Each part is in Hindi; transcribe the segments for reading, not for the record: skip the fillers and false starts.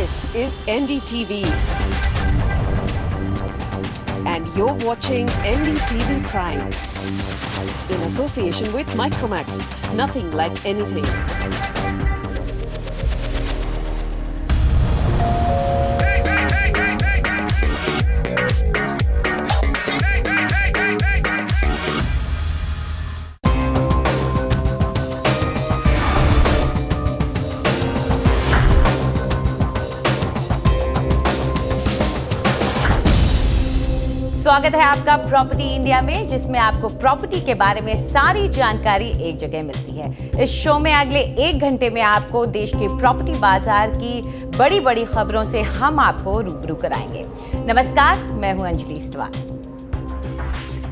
This is NDTV. And you're watching NDTV Prime. In association with Micromax. Nothing like anything. स्वागत है आपका प्रॉपर्टी इंडिया में, जिसमें आपको प्रॉपर्टी के बारे में सारी जानकारी एक जगह मिलती है। इस शो में अगले 1 घंटे में आपको देश के प्रॉपर्टी बाजार की बड़ी बड़ी खबरों से हम आपको रूबरू कराएंगे। नमस्कार, मैं हूं अंजलि इस्टवाल।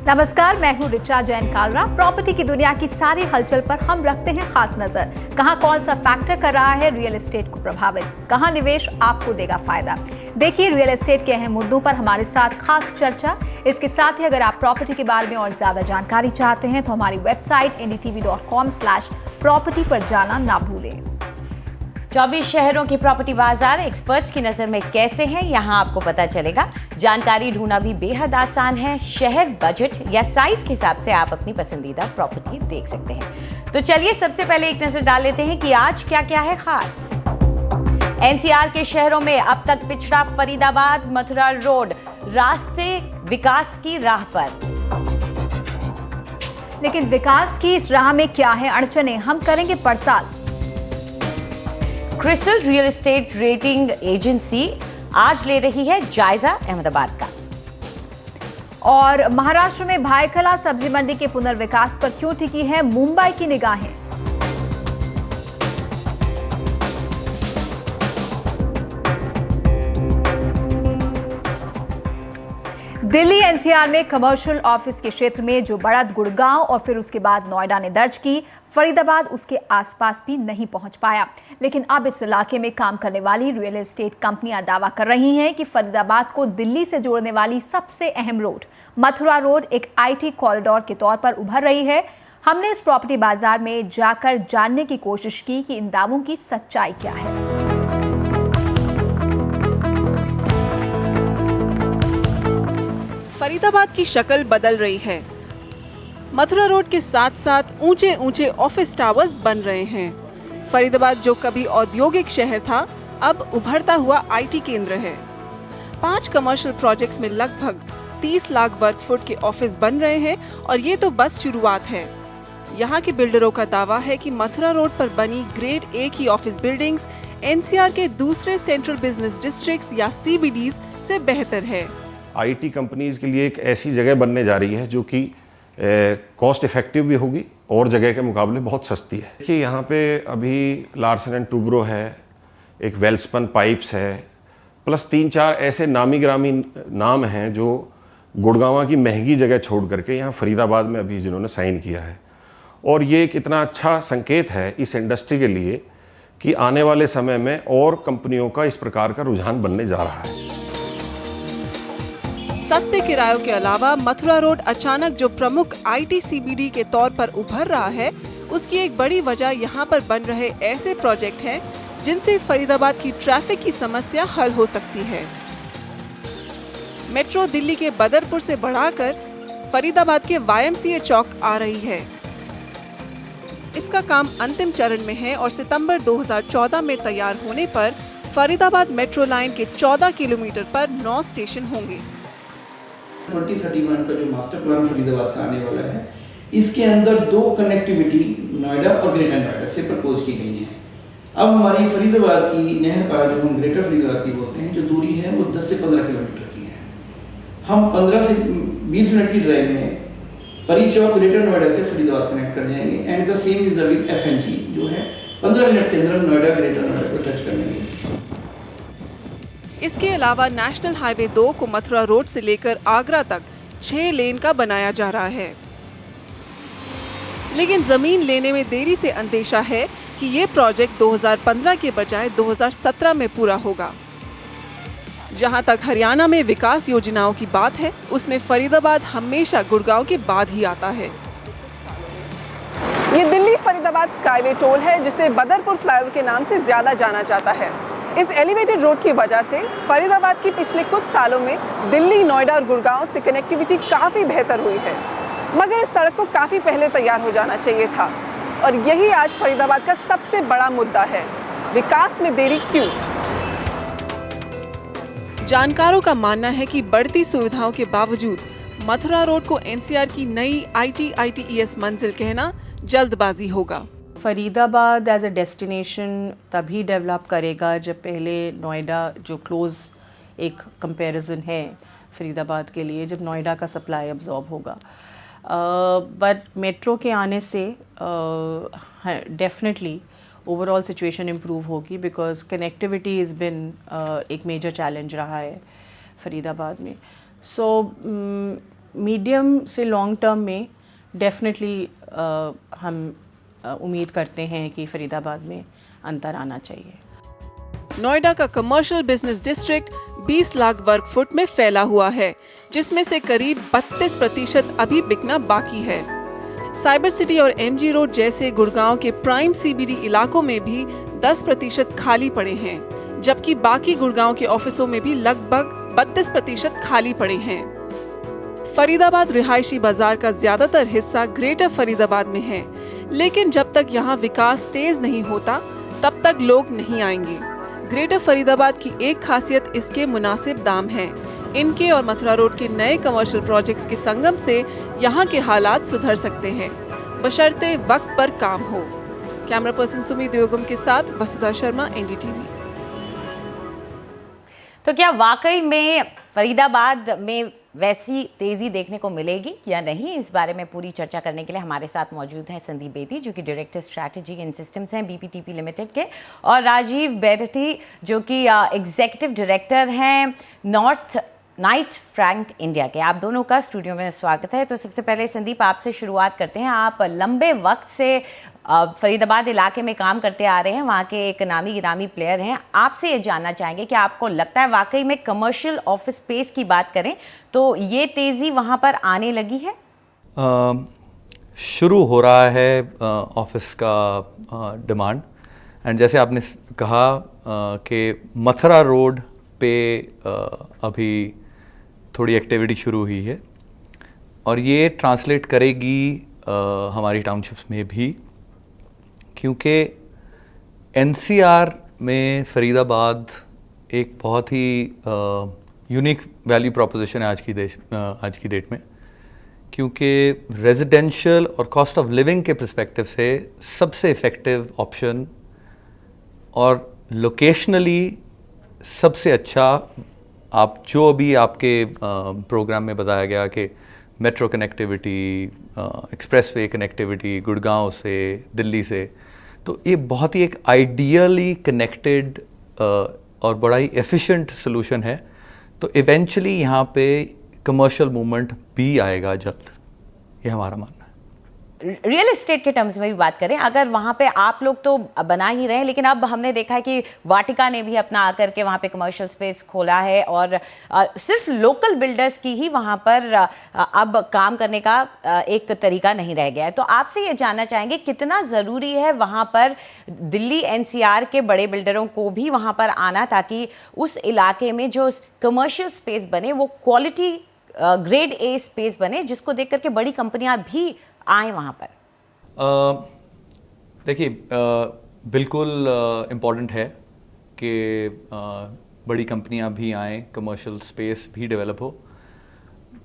नमस्कार, मैं हूं रिचा जैन कालरा। प्रॉपर्टी की दुनिया की सारी हलचल पर हम रखते हैं खास नजर। कहां कौन सा फैक्टर कर रहा है रियल एस्टेट को प्रभावित, कहां निवेश आपको देगा फायदा। देखिए रियल एस्टेट के अहम मुद्दों पर हमारे साथ खास चर्चा। इसके साथ ही अगर आप प्रॉपर्टी के बारे में और ज्यादा जानकारी चाहते हैं तो हमारी वेबसाइट ndtv.com/property पर जाना ना भूलें। 24 शहरों के प्रॉपर्टी बाजार एक्सपर्ट्स की नजर में कैसे हैं, यहाँ आपको पता चलेगा। जानकारी ढूंढना भी बेहद आसान है। शहर, बजट या साइज के हिसाब से आप अपनी पसंदीदा प्रॉपर्टी देख सकते हैं। तो चलिए सबसे पहले एक नजर डाल लेते हैं कि आज क्या क्या है खास। एनसीआर के शहरों में अब तक पिछड़ा फरीदाबाद, मथुरा रोड रास्ते विकास की राह पर। लेकिन विकास की इस राह में क्या है अड़चने, हम करेंगे पड़ताल। CRISIL real estate rating agency आज ले रही है जायजा अहमदाबाद का। और महाराष्ट्र में भायखला सब्जी मंडी के पुनर्विकास पर क्यों टिकी है मुंबई की निगाहें। दिल्ली एनसीआर में कमर्शियल ऑफिस के क्षेत्र में जो बढ़त गुड़गांव और फिर उसके बाद नोएडा ने दर्ज की, फरीदाबाद उसके आसपास भी नहीं पहुंच पाया। लेकिन अब इस इलाके में काम करने वाली रियल एस्टेट कंपनियां दावा कर रही हैं कि फरीदाबाद को दिल्ली से जोड़ने वाली सबसे अहम रोड मथुरा रोड एक आईटी कॉरिडोर के तौर पर उभर रही है। हमने इस प्रॉपर्टी बाजार में जाकर जानने की कोशिश की कि इन दावों की सच्चाई क्या है। फरीदाबाद की शक्ल बदल रही है। मथुरा रोड के साथ साथ ऊंचे ऊंचे ऑफिस टावर्स बन रहे हैं। फरीदाबाद जो कभी औद्योगिक शहर था, अब उभरता हुआ आईटी केंद्र है। 5 कमर्शियल प्रोजेक्ट्स में लगभग 30 लाख वर्ग फुट के ऑफिस बन रहे हैं और ये तो बस शुरुआत है। यहाँ के बिल्डरों का दावा है कि मथुरा रोड पर बनी ग्रेड ए की ऑफिस बिल्डिंग्स एनसीआर के दूसरे सेंट्रल बिजनेस डिस्ट्रिक्ट्स या सीबीडीज से बेहतर है। आईटी कंपनीज के लिए एक ऐसी जगह बनने जा रही है जो कि कॉस्ट इफेक्टिव भी होगी और जगह के मुकाबले बहुत सस्ती है। देखिए यहाँ पे अभी लार्सन एंड टूब्रो है, एक वेल्सपन पाइप्स है, प्लस 3-4 ऐसे नामी ग्रामी नाम हैं जो गुड़गांव की महंगी जगह छोड़ करके यहाँ फरीदाबाद में अभी जिन्होंने साइन किया है। और ये एक इतना अच्छा संकेत है इस इंडस्ट्री के लिए कि आने वाले समय में और कंपनियों का इस प्रकार का रुझान बनने जा रहा है। सस्ते किरायों के अलावा मथुरा रोड अचानक जो प्रमुख आईटी सीबीडी के तौर पर उभर रहा है, उसकी एक बड़ी वजह यहाँ पर बन रहे ऐसे प्रोजेक्ट हैं जिनसे फरीदाबाद की ट्रैफिक की समस्या हल हो सकती है। मेट्रो दिल्ली के बदरपुर से बढ़ाकर फरीदाबाद के वाईएमसीए चौक आ रही है। इसका काम अंतिम चरण में है और सितंबर 2014 में तैयार होने पर फरीदाबाद मेट्रो लाइन के 14 किलोमीटर पर 9 स्टेशन होंगे। 2031 का जो मास्टर प्लान फरीदाबाद का आने वाला है, इसके अंदर 2 कनेक्टिविटी नोएडा और ग्रेटर नोएडा से प्रपोज की गई है। अब हमारी फरीदाबाद की नहर पार, जो हम ग्रेटर फरीदाबाद की बोलते हैं, जो दूरी है वो 10 से 15 किलोमीटर की है। हम 15 से 20 मिनट की ड्राइव में फरीद चौक ग्रेटर नोएडा से फरीदाबाद कनेक्ट कर जाएंगे। And the same is the with FNG, जो है 15 मिनट के अंदर नोएडा ग्रेटर नोएडा को टच कर लेंगे। इसके अलावा नेशनल हाईवे 2 को मथुरा रोड से लेकर आगरा तक 6 लेन का बनाया जा रहा है। लेकिन जमीन लेने में देरी से अंदेशा है कि ये प्रोजेक्ट 2015 के बजाय 2017 में पूरा होगा। जहां तक हरियाणा में विकास योजनाओं की बात है, उसमें फरीदाबाद हमेशा गुड़गांव के बाद ही आता है। ये दिल्ली फरीदाबाद स्काईवे टोल है, जिसे बदरपुर फ्लाईओवर के नाम से ज्यादा जाना जाता है। इस एलिवेटेड रोड की वजह से फरीदाबाद की पिछले कुछ सालों में दिल्ली, नोएडा और गुड़गांव से कनेक्टिविटी काफ़ी बेहतर हुई है, मगर इस सड़क को काफ़ी पहले तैयार हो जाना चाहिए था और यही आज फरीदाबाद का सबसे बड़ा मुद्दा है। विकास में देरी क्यों? जानकारों का मानना है कि बढ़ती सुविधाओं के बावजूद मथुरा रोड को एनसीआर की नई ITES मंजिल कहना जल्दबाजी होगा। फरीदाबाद एज अ डेस्टिनेशन तभी डेवलप करेगा जब पहले नोएडा जो क्लोज एक कंपैरिजन है फरीदाबाद के लिए, जब नोएडा का सप्लाई अब्जॉर्ब होगा। बट मेट्रो के आने से डेफिनेटली ओवरऑल सिचुएशन इम्प्रूव होगी, बिकॉज कनेक्टिविटी इज़ बिन एक मेजर चैलेंज रहा है फरीदाबाद में। सो मीडियम से लॉन्ग टर्म में डेफिनेटली हम उम्मीद करते हैं कि फरीदाबाद में अंतर आना चाहिए। नोएडा का कमर्शियल बिजनेस डिस्ट्रिक्ट 20 लाख वर्ग फुट में फैला हुआ है, जिसमें से करीब 32% अभी बिकना बाकी है। साइबर सिटी और MG रोड जैसे गुड़गांव के प्राइम CBD इलाकों में भी 10% खाली पड़े हैं, जबकि बाकी गुड़गांव के ऑफिसों में भी लगभग 32% खाली पड़े हैं। फरीदाबाद रिहायशी बाजार का ज्यादातर हिस्सा ग्रेटर फरीदाबाद में है, लेकिन जब तक यहाँ विकास तेज नहीं होता तब तक लोग नहीं आएंगे। ग्रेटर फरीदाबाद की एक खासियत इसके मुनासिब दाम हैं। इनके और मथुरा रोड के नए कमर्शियल प्रोजेक्ट्स के संगम से यहाँ के हालात सुधर सकते हैं, बशर्ते वक्त पर काम हो। कैमरा पर्सन सुमित देवगम के साथ वसुधा शर्मा, NDTV। तो क्या वाकई में फरीदाबाद में वैसी तेजी देखने को मिलेगी या नहीं, इस बारे में पूरी चर्चा करने के लिए हमारे साथ मौजूद हैं संदीप बेदी, जो कि डायरेक्टर स्ट्रैटेजी एंड सिस्टम्स हैं BPTP लिमिटेड के, और राजीव बैरथी, जो कि एग्जीक्यूटिव डायरेक्टर हैं नॉर्थ नाइट फ्रैंक इंडिया के। आप दोनों का स्टूडियो में स्वागत है। तो सबसे पहले संदीप, आपसे शुरुआत करते हैं। आप लंबे वक्त से फरीदाबाद इलाके में काम करते आ रहे हैं, वहाँ के एक नामी गिरामी प्लेयर हैं। आपसे ये जानना चाहेंगे कि आपको लगता है वाकई में कमर्शियल ऑफिस स्पेस की बात करें तो ये तेज़ी वहाँ पर आने लगी है? शुरू हो रहा है ऑफिस का डिमांड, एंड जैसे आपने कहा कि मथुरा रोड पे अभी थोड़ी एक्टिविटी शुरू हुई है और ये ट्रांसलेट करेगी हमारी टाउनशिप्स में भी, क्योंकि NCR में फरीदाबाद एक बहुत ही यूनिक वैल्यू प्रोपोजिशन है आज की डेट में, क्योंकि रेजिडेंशियल और कॉस्ट ऑफ लिविंग के पर्सपेक्टिव से सबसे इफ़ेक्टिव ऑप्शन और लोकेशनली सबसे अच्छा, आप जो अभी आपके प्रोग्राम में बताया गया कि metro connectivity, expressway connectivity Gurgaon से, दिल्ली से, तो ये बहुत ही एक आइडियली कनेक्टेड और बड़ा ही एफिशिएंट सोल्यूशन है। तो इवेंचुअली यहाँ पे कमर्शियल मूवमेंट भी आएगा जल्द, ये हमारा मानना है। रियल एस्टेट के टर्म्स में भी बात करें, अगर वहाँ पे आप लोग तो बना ही रहे हैं, लेकिन अब हमने देखा है कि वाटिका ने भी अपना आकर के वहाँ पे कमर्शियल स्पेस खोला है और सिर्फ लोकल बिल्डर्स की ही वहाँ पर अब काम करने का एक तरीका नहीं रह गया है। तो आपसे ये जानना चाहेंगे कितना ज़रूरी है वहाँ पर दिल्ली NCR के बड़े बिल्डरों को भी वहाँ पर आना, ताकि उस इलाके में जो कमर्शियल स्पेस बने वो क्वालिटी ग्रेड A स्पेस बने, जिसको देख करके बड़ी कंपनियाँ भी आए वहाँ पर? देखिए, बिल्कुल इम्पॉर्टेंट है कि बड़ी कंपनियां भी आएँ, कमर्शियल स्पेस भी डेवलप हो,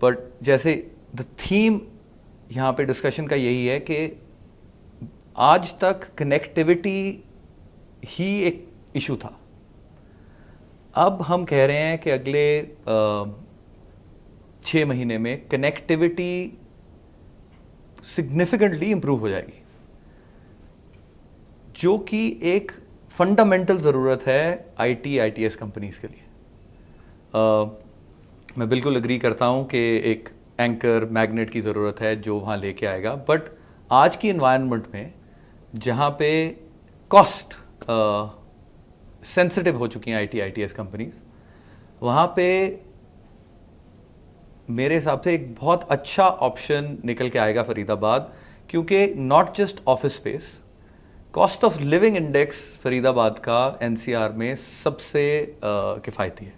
बट जैसे द थीम यहाँ पे डिस्कशन का यही है कि आज तक कनेक्टिविटी ही एक इशू था। अब हम कह रहे हैं कि अगले 6 महीने में कनेक्टिविटी सिग्निफिकेंटली इम्प्रूव हो जाएगी, जो कि एक फंडामेंटल ज़रूरत है ITS कंपनीज़ के लिए। मैं बिल्कुल एग्री करता हूँ कि एक एंकर मैग्नेट की ज़रूरत है जो वहाँ लेके आएगा, बट आज की इन्वायरमेंट में जहाँ पे कॉस्ट सेंसिटिव हो चुकी हैं ITS कंपनीज, वहाँ पे मेरे हिसाब से एक बहुत अच्छा ऑप्शन निकल के आएगा फरीदाबाद, क्योंकि not just office space, cost of living index Faridabad का एनसीआर में सबसे किफ़ायती है।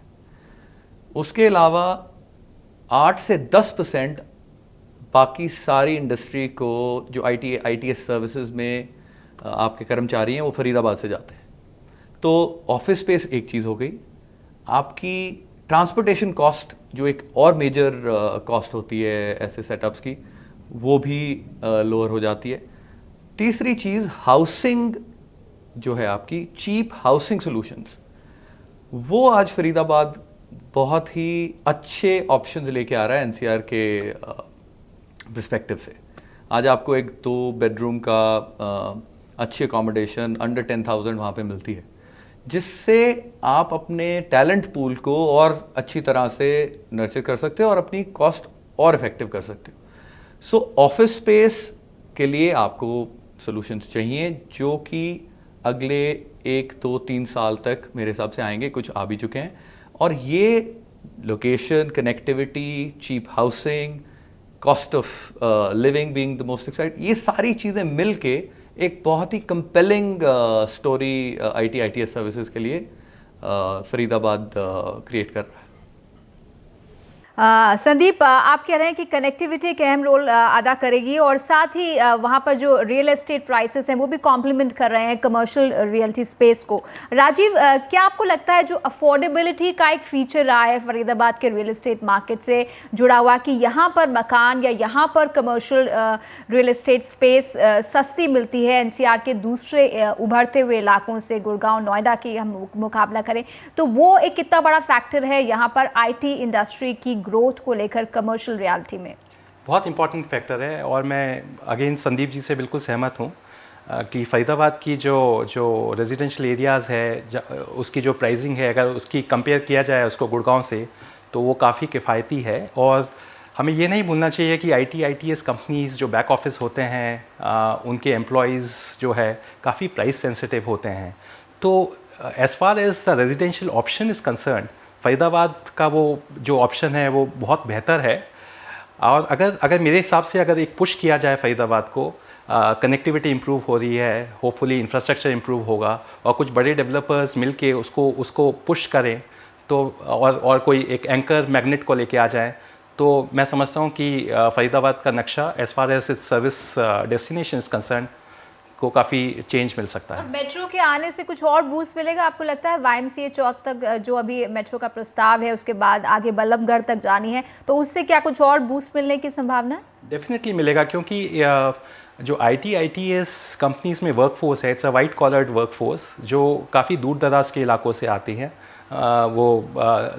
उसके अलावा 8 से 10% बाकी सारी इंडस्ट्री को जो ITS सर्विसेज में आपके कर्मचारी हैं वो फरीदाबाद से जाते हैं। तो ऑफिस स्पेस एक चीज़ हो गई, आपकी ट्रांसपोर्टेशन कॉस्ट जो एक और मेजर कॉस्ट होती है ऐसे सेटअप्स की, वो भी लोअर हो जाती है। तीसरी चीज़ हाउसिंग जो है आपकी, चीप हाउसिंग सॉल्यूशंस, वो आज फरीदाबाद बहुत ही अच्छे ऑप्शंस लेके आ रहा है एनसीआर के पर्सपेक्टिव से। आज आपको एक 2 बेडरूम का अच्छी अकोमोडेशन अंडर 10,000 वहाँ पे मिलती है, जिससे आप अपने टैलेंट पूल को और अच्छी तरह से नर्चर कर सकते हो और अपनी कॉस्ट और इफेक्टिव कर सकते हो। सो ऑफिस स्पेस के लिए आपको सॉल्यूशंस चाहिए जो कि अगले 1, 2, 3 साल तक मेरे हिसाब से आएंगे, कुछ आ भी चुके हैं। और ये location, connectivity, cheap housing, cost of living being the most excited, ये सारी चीज़ें मिल के एक बहुत ही कंपेलिंग स्टोरी ITS सर्विसेज के लिए फरीदाबाद क्रिएट कर रहा है। संदीप, आप कह रहे हैं कि कनेक्टिविटी एक अहम रोल अदा करेगी और साथ ही वहाँ पर जो रियल एस्टेट प्राइसेस हैं वो भी कॉम्प्लीमेंट कर रहे हैं कमर्शियल रियल्टी स्पेस को। राजीव, क्या आपको लगता है जो अफोर्डेबिलिटी का एक फीचर रहा है फरीदाबाद के रियल एस्टेट मार्केट से जुड़ा हुआ कि यहाँ पर मकान या यहाँ पर कमर्शियल रियल एस्टेट स्पेस सस्ती मिलती है NCR के दूसरे उभरते हुए इलाकों से, गुड़गांव, नोएडा की हम मुकाबला करें, तो वो एक कितना बड़ा फैक्टर है यहाँ पर IT इंडस्ट्री की ग्रोथ को लेकर कमर्शियल रियलिटी में? बहुत इंपॉर्टेंट फैक्टर है और मैं अगेन संदीप जी से बिल्कुल सहमत हूँ कि फरीदाबाद की जो रेजिडेंशियल एरियाज़ है उसकी जो प्राइसिंग है, अगर उसकी कंपेयर किया जाए उसको गुड़गांव से, तो वो काफ़ी किफ़ायती है। और हमें ये नहीं भूलना चाहिए कि ITS कंपनीज़ जो बैक ऑफिस होते हैं उनके एम्प्लॉयज़ जो है काफ़ी प्राइस सेंसिटिव होते हैं। तो as far as the residential option is concern, Faridabad का वो जो ऑप्शन है वो बहुत बेहतर है। और अगर मेरे हिसाब से अगर एक पुश किया जाए फरीदाबाद को, कनेक्टिविटी इम्प्रूव हो रही है, होपफुली इंफ्रास्ट्रक्चर इम्प्रूव होगा और कुछ बड़े डेवलपर्स मिलके उसको पुश करें तो और कोई एक एंकर मैग्नेट को लेके आ जाए, तो मैं समझता हूँ कि फरीदाबाद का नक्शा as far as it's service destination is concern को काफ़ी चेंज मिल सकता है। मेट्रो के आने से कुछ और बूस्ट मिलेगा आपको लगता है? YMCA चौक तक जो अभी मेट्रो का प्रस्ताव है, उसके बाद आगे बल्लभगढ़ तक जानी है, तो उससे क्या कुछ और बूस्ट मिलने की संभावना है? डेफिनेटली मिलेगा, क्योंकि जो ITS कंपनीज में वर्कफोर्स है, it's a white collared workforce जो काफ़ी दूर दराज के इलाकों से आती हैं। वो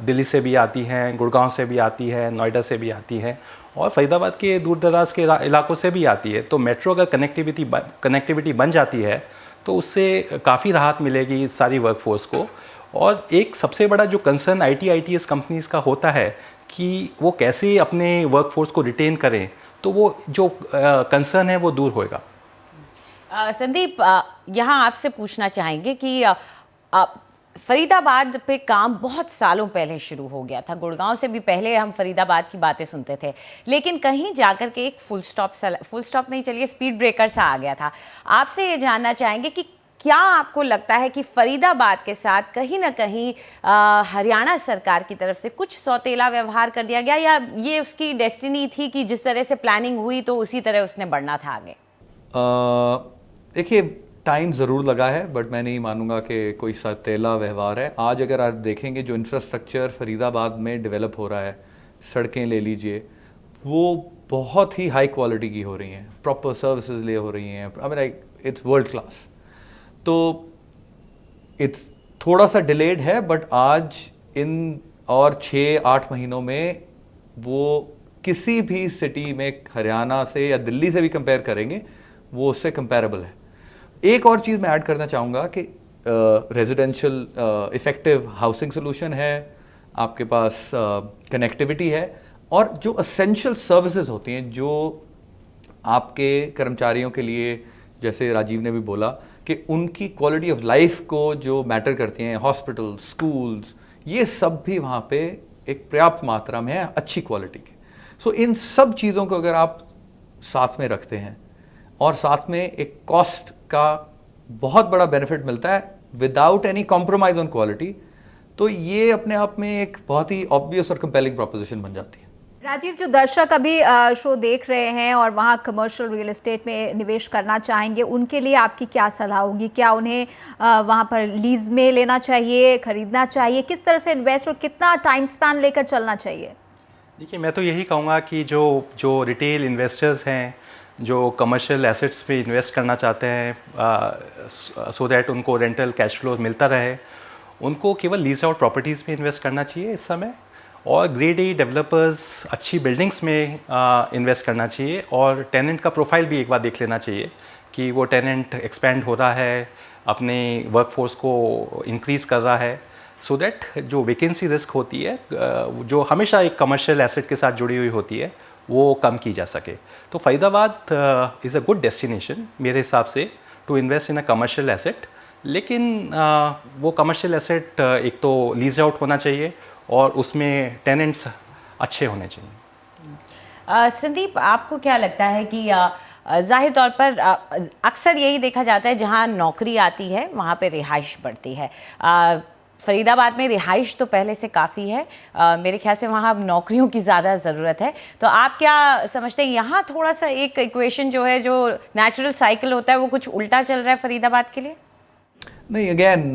दिल्ली से भी आती हैं, गुड़गांव से भी आती है, नोएडा से भी आती हैं और फरीदाबाद के दूर दराज के इलाकों से भी आती है। तो मेट्रो अगर कनेक्टिविटी बन जाती है तो उससे काफ़ी राहत मिलेगी सारी वर्कफोर्स को। और एक सबसे बड़ा जो कंसर्न ITS कंपनीज़ का होता है कि वो कैसे अपने वर्कफोर्स को रिटेन करें, तो वो जो कंसर्न है वो दूर होएगा। संदीप, यहाँ आपसे पूछना चाहेंगे कि फरीदाबाद पे काम बहुत सालों पहले शुरू हो गया था। गुड़गांव से भी पहले हम फरीदाबाद की बातें सुनते थे, लेकिन कहीं जाकर के एक फुल स्टॉप नहीं, चलिए स्पीड ब्रेकर सा आ गया था। आपसे ये जानना चाहेंगे कि क्या आपको लगता है कि फरीदाबाद के साथ कहीं ना कहीं हरियाणा सरकार की तरफ से कुछ सौतेला व्यवहार कर दिया गया, या ये उसकी डेस्टिनी थी कि जिस तरह से प्लानिंग हुई तो उसी तरह उसने बढ़ना था आगे? देखिए, टाइम ज़रूर लगा है, बट मैं नहीं मानूंगा कि कोई सौतेला व्यवहार है। आज अगर आप देखेंगे जो इंफ्रास्ट्रक्चर फरीदाबाद में डेवलप हो रहा है, सड़कें ले लीजिए, वो बहुत ही हाई क्वालिटी की हो रही हैं, प्रॉपर सर्विसेज ले हो रही हैं, I mean it's world class. तो इट्स थोड़ा सा डिलेड है, बट आज इन और 6-8 महीनों में वो किसी भी सिटी में हरियाणा से या दिल्ली से भी कंपेयर करेंगे, वो उससे कंपेरेबल है। एक और चीज़ मैं ऐड करना चाहूँगा कि रेजिडेंशियल इफ़ेक्टिव हाउसिंग सोल्यूशन है, आपके पास कनेक्टिविटी है, और जो असेंशियल सर्विसेज होती हैं जो आपके कर्मचारियों के लिए, जैसे राजीव ने भी बोला कि उनकी क्वालिटी ऑफ लाइफ को जो मैटर करती हैं, हॉस्पिटल, स्कूल्स, ये सब भी वहाँ पे एक पर्याप्त मात्रा में है, अच्छी क्वालिटी के। सो इन सब चीज़ों को अगर आप साथ में रखते हैं और साथ में एक कॉस्ट का बहुत बड़ा बेनिफिट मिलता है without any compromise on quality, तो ये अपने आप में एक बहुत ही ऑब्वियस और कंपेलिंग प्रोपोजिशन बन जाती है। राजीव, जो दर्शक अभी शो देख रहे हैं और वहाँ कमर्शियल रियल एस्टेट में निवेश करना चाहेंगे, उनके लिए आपकी क्या सलाह होगी? क्या उन्हें वहाँ पर लीज में लेना चाहिए, खरीदना चाहिए? किस तरह से इन्वेस्ट और कितना टाइम स्पैन लेकर चलना चाहिए? देखिए, मैं तो यही कहूँगा कि जो रिटेल इन्वेस्टर्स हैं, जो कमर्शियल एसेट्स पे इन्वेस्ट करना चाहते हैं सो दैट उनको रेंटल कैश फ्लो मिलता रहे, उनको केवल लीज आउट प्रॉपर्टीज़ में इन्वेस्ट करना चाहिए इस समय, और ग्रेड ए डेवलपर्स अच्छी बिल्डिंग्स में इन्वेस्ट करना चाहिए, और टेनेंट का प्रोफाइल भी एक बार देख लेना चाहिए कि वो टेनेंट एक्सपेंड हो रहा है, अपने वर्कफोर्स को इंक्रीज़ कर रहा है, सो दैट जो वैकेंसी रिस्क होती है जो हमेशा एक कमर्शियल एसेट के साथ जुड़ी हुई होती है वो कम की जा सके। तो Faridabad is a good destination मेरे हिसाब से to invest in a commercial asset, लेकिन वो कमर्शियल एसेट एक तो लीज आउट होना चाहिए और उसमें टेनेंट्स अच्छे होने चाहिए। संदीप, आपको क्या लगता है कि जाहिर तौर पर अक्सर यही देखा जाता है जहां नौकरी आती है वहां पे रिहाइश बढ़ती है। फरीदाबाद में रिहाइश तो पहले से काफ़ी है, मेरे ख्याल से वहाँ अब नौकरियों की ज़्यादा ज़रूरत है, तो आप क्या समझते हैं यहाँ थोड़ा सा एक इक्वेशन जो है, जो नेचुरल साइकिल होता है, वो कुछ उल्टा चल रहा है फरीदाबाद के लिए? नहीं, अगेन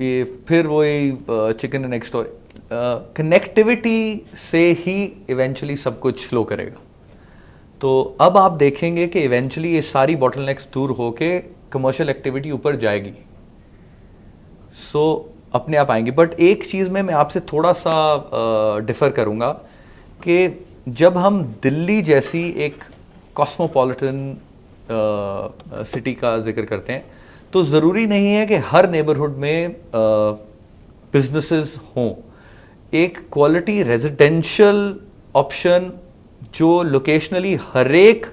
ये फिर वही chicken and egg story, connectivity से ही इवेंचुअली सब कुछ फ्लो करेगा। तो अब आप देखेंगे कि इवेंचुअली ये सारी बॉटलनेक्स दूर होके कमर्शियल एक्टिविटी ऊपर जाएगी, सो अपने आप आएंगे। बट एक चीज़ में मैं आपसे थोड़ा सा डिफ़र करूंगा कि जब हम दिल्ली जैसी एक कॉस्मोपॉलिटन सिटी का जिक्र करते हैं, तो ज़रूरी नहीं है कि हर नेबरहुड में बिजनेसेस हों। एक क्वालिटी रेजिडेंशियल ऑप्शन जो लोकेशनली हर एक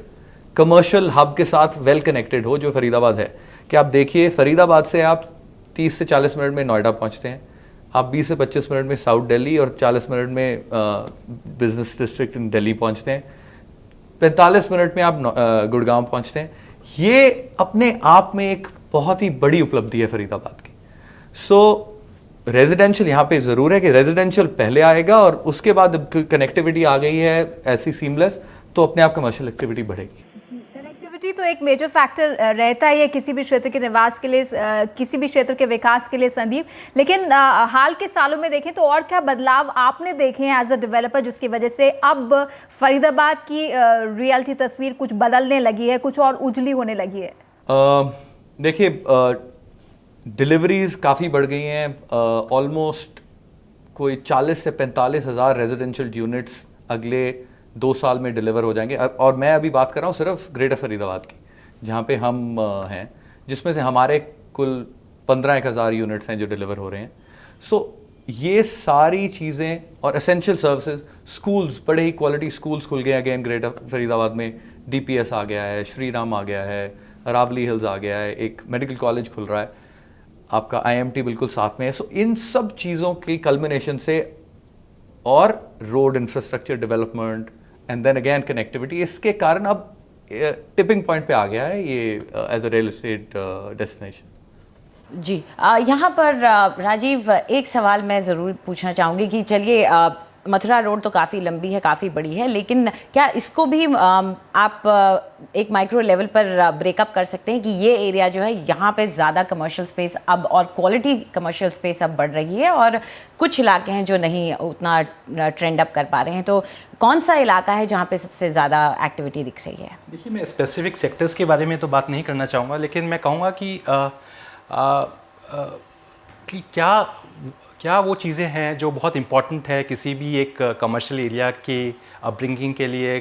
कमर्शियल हब के साथ वेल कनेक्टेड हो, जो फरीदाबाद है। कि आप देखिए, फरीदाबाद से आप 30 से 40 मिनट में नोएडा पहुंचते हैं, आप 20 से 25 मिनट में साउथ दिल्ली और 40 मिनट में बिजनेस डिस्ट्रिक्ट इन दिल्ली पहुंचते हैं, 45 मिनट में आप गुड़गांव पहुंचते हैं। ये अपने आप में एक बहुत ही बड़ी उपलब्धि है फरीदाबाद की। सो रेजिडेंशियल यहाँ पे ज़रूर है कि रेजिडेंशियल पहले आएगा और उसके बाद कनेक्टिविटी आ गई है ऐसी सीमलेस, तो अपने आप कमर्शियल एक्टिविटी बढ़ेगी। कनेक्टिविटी तो एक मेजर फैक्टर रहता ही है किसी भी क्षेत्र के निवास के लिए, किसी भी क्षेत्र के विकास के लिए संदीप। लेकिन हाल के सालों में देखें तो और क्या बदलाव आपने देखे हैं एज अ डेवलपर, जिसकी वजह से अब फरीदाबाद की रियलिटी तस्वीर कुछ बदलने लगी है, कुछ और उजली होने लगी है? देखिए, डिलीवरीज काफ़ी बढ़ गई हैं। ऑलमोस्ट कोई 40 से 45 हज़ार रेजिडेंशियल यूनिट्स अगले 2 साल में डिलीवर हो जाएंगे। और मैं अभी बात कर रहा हूँ सिर्फ ग्रेटर फरीदाबाद की, जहाँ पे हम हैं, जिसमें से हमारे कुल 15,000 यूनिट्स हैं जो डिलीवर हो रहे हैं। सो ये सारी चीज़ें और एसेंशियल सर्विसेज, स्कूल्स, बड़े ही क्वालिटी स्कूल्स खुल गए अगेन ग्रेटर फरीदाबाद में। DPS आ गया है, श्री राम आ गया है, रावली हिल्स आ गया है, एक मेडिकल कॉलेज खुल रहा है, आपका IMT बिल्कुल साथ में है। सो इन सब चीज़ों की कल्मिनेशन से और road infrastructure development and then again connectivity, इसके कारण अब टिपिंग पॉइंट पे आ गया है ये as a real estate destination. जी, यहाँ पर राजीव, एक सवाल मैं ज़रूर पूछना चाहूँगी कि चलिए, मथुरा रोड तो काफ़ी लंबी है, काफ़ी बड़ी है, लेकिन क्या इसको भी आप एक माइक्रो लेवल पर ब्रेकअप कर सकते हैं कि ये एरिया जो है, यहाँ पे ज़्यादा कमर्शियल स्पेस अब और क्वालिटी कमर्शियल स्पेस अब बढ़ रही है, और कुछ इलाके हैं जो नहीं उतना ट्रेंड अप कर पा रहे हैं, तो कौन सा इलाका है जहाँ पे सबसे ज़्यादा एक्टिविटी दिख रही है? देखिए, मैं स्पेसिफिक सेक्टर्स के बारे में तो बात नहीं करना चाहूँगा, लेकिन मैं कहूँगा कि क्या वो चीज़ें हैं जो बहुत इम्पॉर्टेंट है किसी भी एक कमर्शियल एरिया के अपब्रिंगिंग के लिए,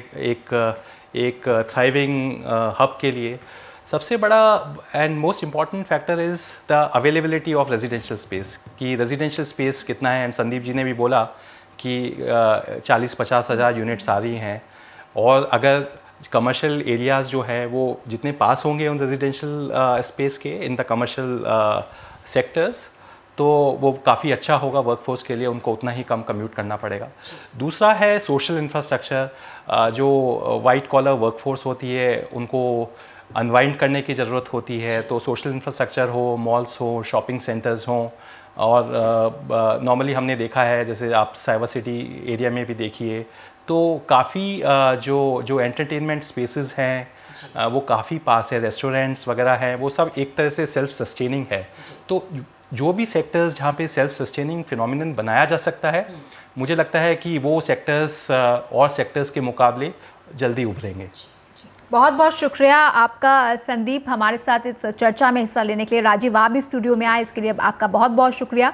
एक थ्राइविंग हब के लिए। सबसे बड़ा and most important factor is the availability of residential space, कि रेजिडेंशियल स्पेस कितना है। एंड संदीप जी ने भी बोला कि 40-50 हज़ार यूनिट्स आ रही हैं, और अगर कमर्शियल एरियाज़ जो है वो जितने पास होंगे उन रेजिडेंशियल स्पेस के इन द कमर्शियल सेक्टर्स, तो वो काफ़ी अच्छा होगा वर्कफोर्स के लिए, उनको उतना ही कम कम्यूट करना पड़ेगा। दूसरा है सोशल इंफ्रास्ट्रक्चर, जो वाइट कॉलर वर्कफोर्स होती है अनवाइंड करने की ज़रूरत होती है, तो सोशल इंफ्रास्ट्रक्चर हो, मॉल्स हो, शॉपिंग सेंटर्स हों, और नॉर्मली हमने देखा है, जैसे आप साइबर सिटी एरिया में भी देखिए, तो काफ़ी जो एंटरटेनमेंट स्पेसेस हैं वो काफ़ी पास है, रेस्टोरेंट्स वगैरह हैं, वो सब एक तरह से सेल्फ सस्टेनिंग है। तो जो भी सेक्टर्स जहाँ पे सेल्फ सस्टेनिंग फिनोमिनन बनाया जा सकता है, मुझे लगता है कि वो सेक्टर्स और सेक्टर्स के मुकाबले जल्दी उभरेंगे। बहुत बहुत शुक्रिया आपका संदीप, हमारे साथ इस चर्चा में हिस्सा लेने के लिए। राजीव, आप भी स्टूडियो में आए, इसके लिए आपका बहुत बहुत शुक्रिया।